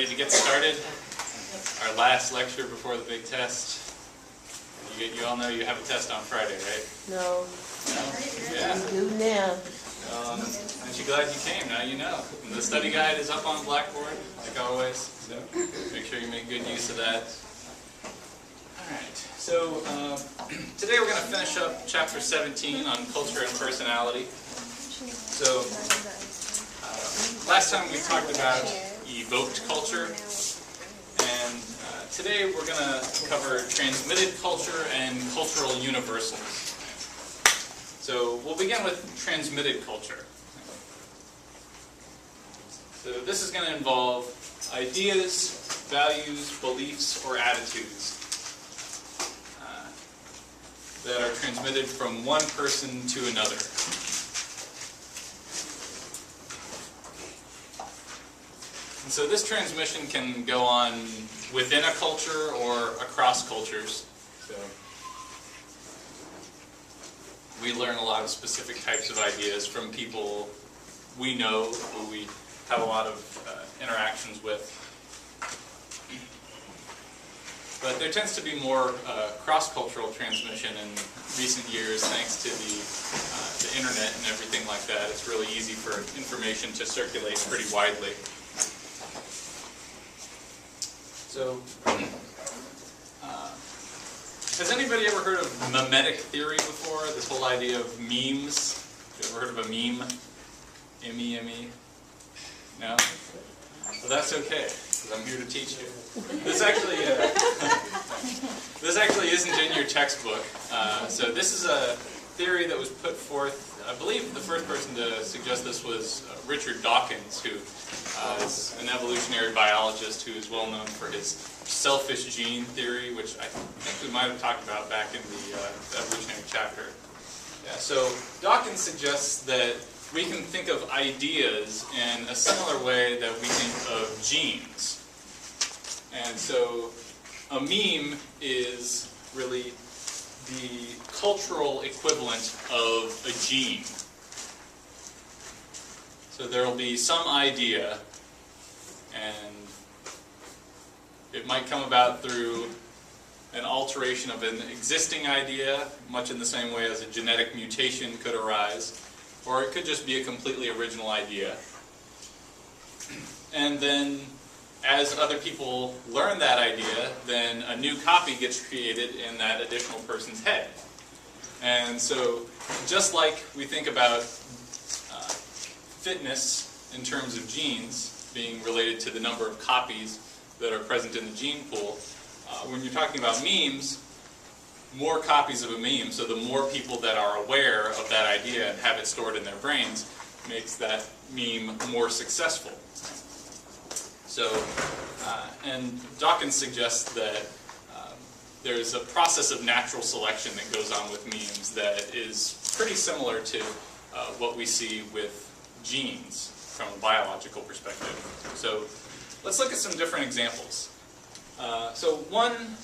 ready to get started? Our last lecture before the big test. You all know you have a test on Friday, right? No. No? Yeah. You do now. Aren't you glad you came? Now you know. The study guide is up on Blackboard, like always. So make sure you make good use of that. Alright, so today we're going to finish up chapter 17 on culture and personality. So last time we talked about evoked culture, and today we're going to cover transmitted culture and cultural universals. So we'll begin with transmitted culture. So this is going to involve ideas, values, beliefs, or attitudes that are transmitted from one person to another. And so this transmission can go on within a culture or across cultures. So we learn a lot of specific types of ideas from people we know, who we have a lot of interactions with. But there tends to be more cross-cultural transmission in recent years, thanks to the internet and everything like that. It's really easy for information to circulate pretty widely. So, has anybody ever heard of memetic theory before? This whole idea of memes? Have you ever heard of a meme? M-E-M-E? No? Well, that's okay, because I'm here to teach you. This actually isn't in your textbook. So this is a theory that was put forth, I believe the first person to suggest this was Richard Dawkins, who is an evolutionary biologist who is well known for his selfish gene theory, which I think we might have talked about back in the evolutionary chapter. Yeah, so Dawkins suggests that we can think of ideas in a similar way that we think of genes. And so a meme is really the cultural equivalent of a gene. So there will be some idea, and it might come about through an alteration of an existing idea, much in the same way as a genetic mutation could arise, or it could just be a completely original idea. And then, as other people learn that idea, then a new copy gets created in that additional person's head. And so, just like we think about fitness in terms of genes being related to the number of copies that are present in the gene pool, when you're talking about memes, more copies of a meme, so the more people that are aware of that idea and have it stored in their brains, makes that meme more successful. So, and Dawkins suggests that there's a process of natural selection that goes on with memes that is pretty similar to what we see with genes from a biological perspective. So let's look at some different examples. So one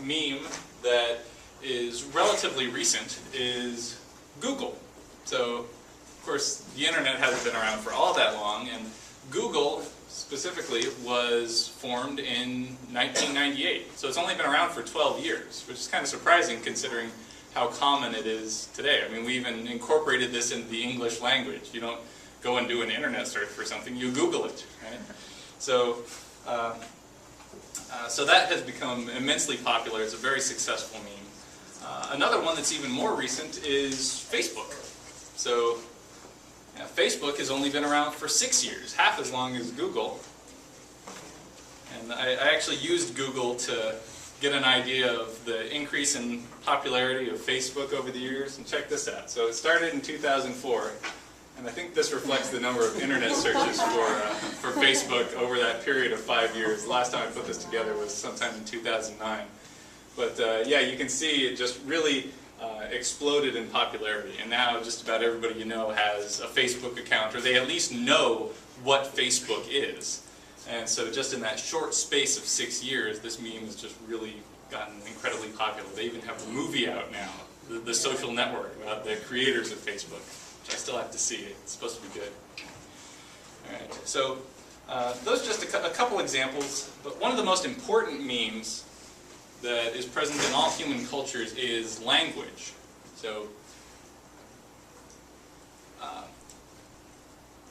meme that is relatively recent is Google. So, of course, the internet hasn't been around for all that long, and Google specifically was formed in 1998. So it's only been around for 12 years, which is kind of surprising considering how common it is today. I mean, we even incorporated this into the English language. You don't go and do an internet search for something, you Google it, right? So, so that has become immensely popular. It's a very successful meme. Another one that's even more recent is Facebook. So yeah, Facebook has only been around for 6 years, half as long as Google. And I actually used Google to get an idea of the increase in popularity of Facebook over the years. And check this out. So it started in 2004. And I think this reflects the number of internet searches for Facebook over that period of 5 years. The last time I put this together was sometime in 2009. But yeah, you can see it just really exploded in popularity. And now just about everybody you know has a Facebook account, or they at least know what Facebook is. And so just in that short space of 6 years, this meme has just really gotten incredibly popular. They even have a movie out now, The Social Network, about the creators of Facebook, which I still have to see. It's supposed to be good. All right. So Those are just a couple examples, but one of the most important memes that is present in all human cultures is language. So,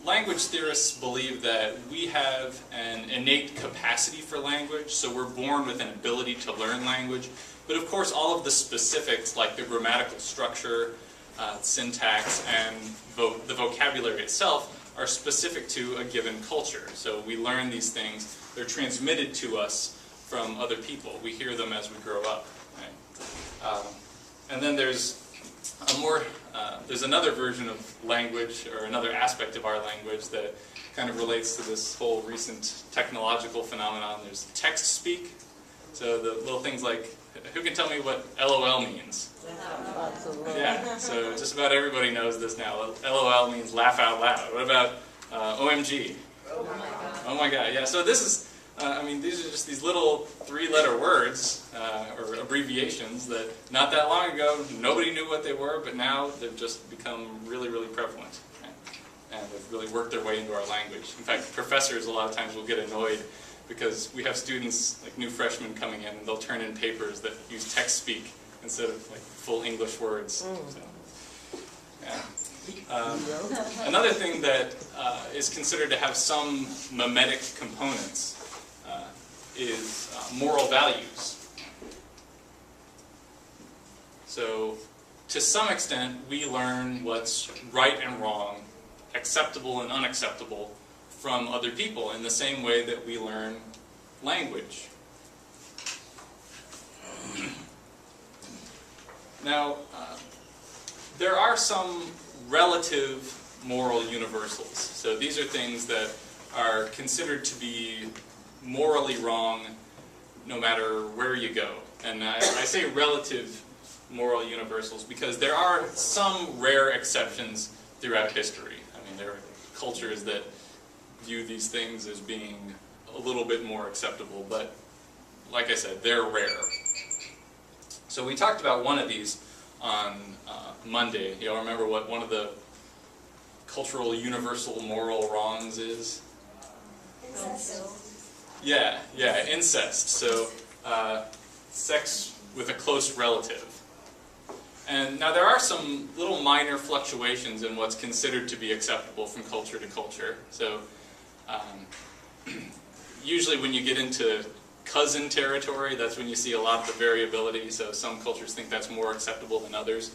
language theorists believe that we have an innate capacity for language, so we're born with an ability to learn language. But of course, all of the specifics, like the grammatical structure, syntax, and the vocabulary itself, are specific to a given culture. So we learn these things, they're transmitted to us from other people. We hear them as we grow up. Right? And then there's there's another version of language, or another aspect of our language that kind of relates to this whole recent technological phenomenon. There's text-speak. So the little things like, who can tell me what LOL means? Yeah, so just about everybody knows this now. LOL means laugh out loud. What about OMG? Oh my god, yeah. So this is, I mean, these are just these little 3-letter words, or abbreviations that not that long ago nobody knew what they were, but now they've just become really, really prevalent. Right? And they've really worked their way into our language. In fact, professors a lot of times will get annoyed because we have students, like new freshmen coming in, and they'll turn in papers that use text-speak instead of like full English words. So, yeah. Another thing that is considered to have some mimetic components is moral values. So, to some extent, we learn what's right and wrong, acceptable and unacceptable from other people in the same way that we learn language. Now, there are some relative moral universals. So these are things that are considered to be morally wrong no matter where you go. And I say relative moral universals because there are some rare exceptions throughout history. I mean, there are cultures that view these things as being a little bit more acceptable, but like I said, they're rare. So we talked about one of these on Monday. You all remember what one of the cultural universal moral wrongs is? Incest. Yeah, incest. So sex with a close relative. And now there are some little minor fluctuations in what's considered to be acceptable from culture to culture. So usually when you get into cousin territory, that's when you see a lot of the variability. So some cultures think that's more acceptable than others.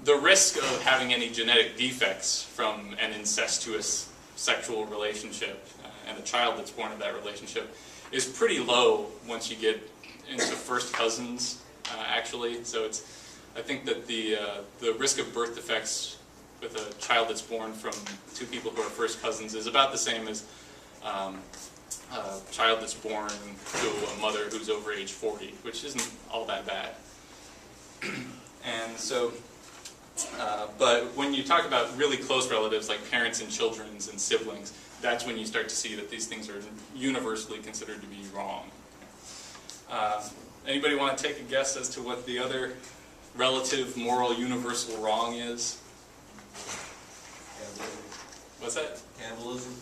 The risk of having any genetic defects from an incestuous sexual relationship and a child that's born of that relationship is pretty low once you get into first cousins, actually. So I think that the risk of birth defects with a child that's born from two people who are first cousins is about the same as a child that's born to a mother who's over age 40, which isn't all that bad. And so, but when you talk about really close relatives like parents and children and siblings, that's when you start to see that these things are universally considered to be wrong. Anybody want to take a guess as to what the other relative moral universal wrong is? What's that? Cannibalism.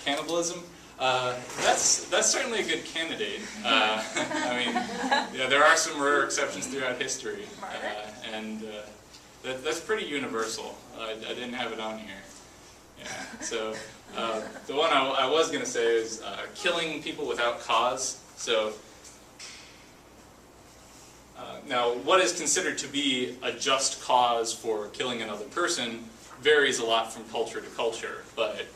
Cannibalism? That's certainly a good candidate. I mean, yeah, there are some rare exceptions throughout history, and that's pretty universal. I didn't have it on here. Yeah. So the one I was going to say is killing people without cause. So now, what is considered to be a just cause for killing another person varies a lot from culture to culture, but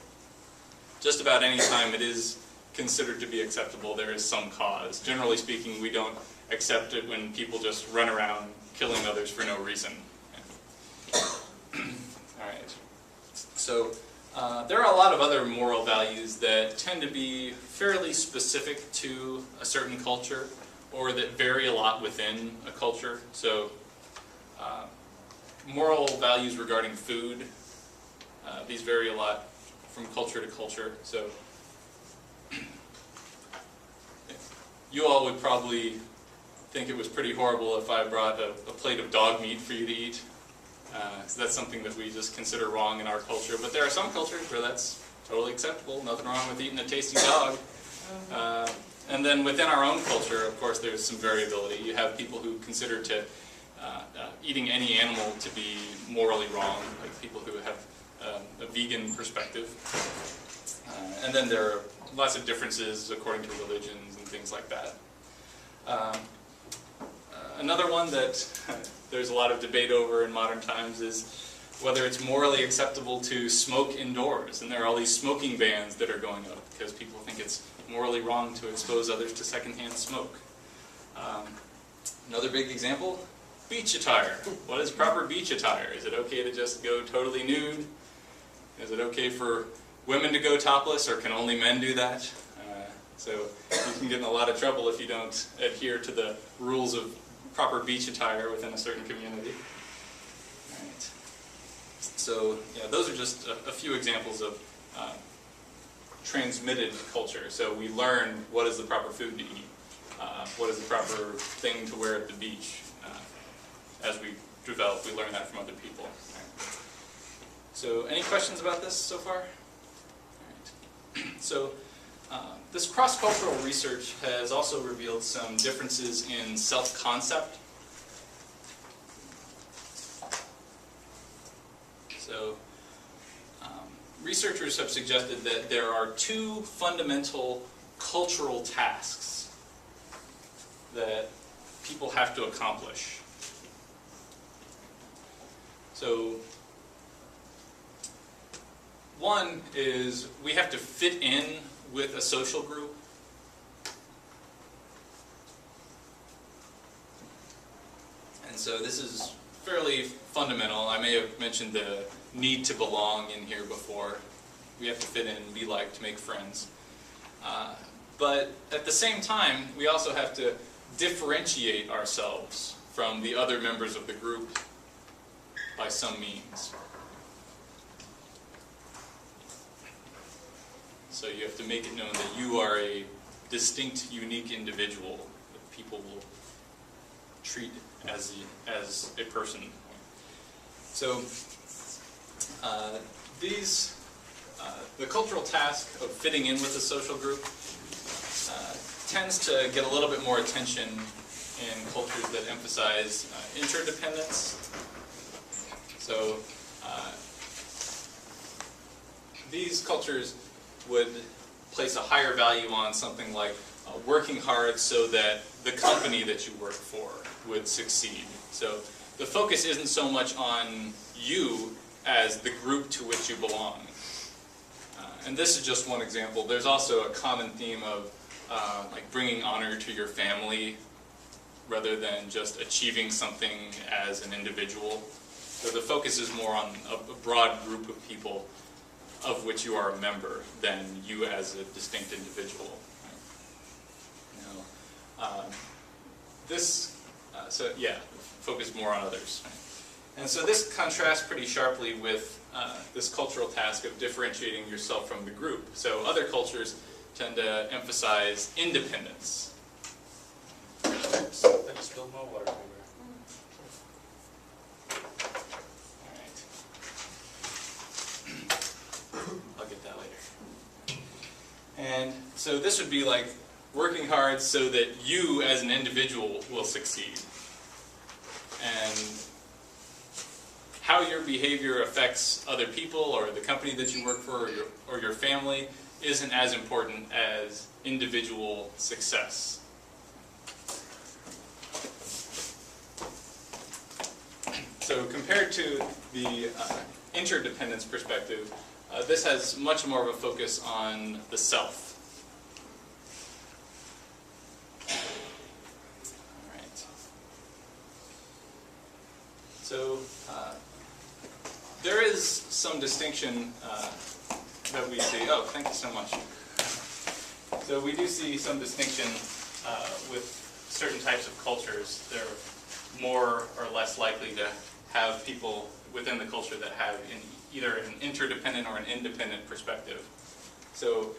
just about any time it is considered to be acceptable, there is some cause. Generally speaking, we don't accept it when people just run around killing others for no reason. Alright, so there are a lot of other moral values that tend to be fairly specific to a certain culture, or that vary a lot within a culture. So moral values regarding food, these vary a lot from culture to culture. So you all would probably think it was pretty horrible if I brought a plate of dog meat for you to eat. So that's something that we just consider wrong in our culture. But there are some cultures where that's totally acceptable, nothing wrong with eating a tasty dog. And then within our own culture, of course, there's some variability. You have people who consider eating any animal to be morally wrong, like people who have a vegan perspective. And then there are lots of differences according to religions and things like that. Another one that there's a lot of debate over in modern times is whether it's morally acceptable to smoke indoors. And there are all these smoking bans that are going up because people think it's morally wrong to expose others to secondhand smoke. Another big example, beach attire. What is proper beach attire? Is it okay to just go totally nude? Is it okay for women to go topless, or can only men do that? So you can get in a lot of trouble if you don't adhere to the rules of proper beach attire within a certain community. All right. So yeah, those are just a few examples of transmitted culture. So we learn what is the proper food to eat, what is the proper thing to wear at the beach. As we develop, we learn that from other people. Right. So any questions about this so far? All right. So this cross-cultural research has also revealed some differences in self-concept. So researchers have suggested that there are two fundamental cultural tasks that people have to accomplish. So one is we have to fit in with a social group. And so this is fairly fundamental. I may have mentioned the need to belong in here before. We have to fit in, be liked, make friends. But at the same time, we also have to differentiate ourselves from the other members of the group by some means. So you have to make it known that you are a distinct, unique individual that people will treat as a person. So the cultural task of fitting in with a social group tends to get a little bit more attention in cultures that emphasize interdependence. So these cultures would place a higher value on something like working hard so that the company that you work for would succeed. So the focus isn't so much on you as the group to which you belong. And this is just one example. There's also a common theme of like bringing honor to your family rather than just achieving something as an individual. So the focus is more on a broad group of people of which you are a member than you as a distinct individual. Focus more on others. And so this contrasts pretty sharply with this cultural task of differentiating yourself from the group. So other cultures tend to emphasize independence. I just spilled my water everywhere. Alright. I'll get that later. And so this would be like working hard so that you as an individual will succeed. And how your behavior affects other people or the company that you work for or your family isn't as important as individual success. So compared to the interdependence perspective, this has much more of a focus on the self. All right. So there is some distinction that we see. Oh, thank you so much. So we do see some distinction with certain types of cultures. They're more or less likely to have people within the culture that have either an interdependent or an independent perspective. So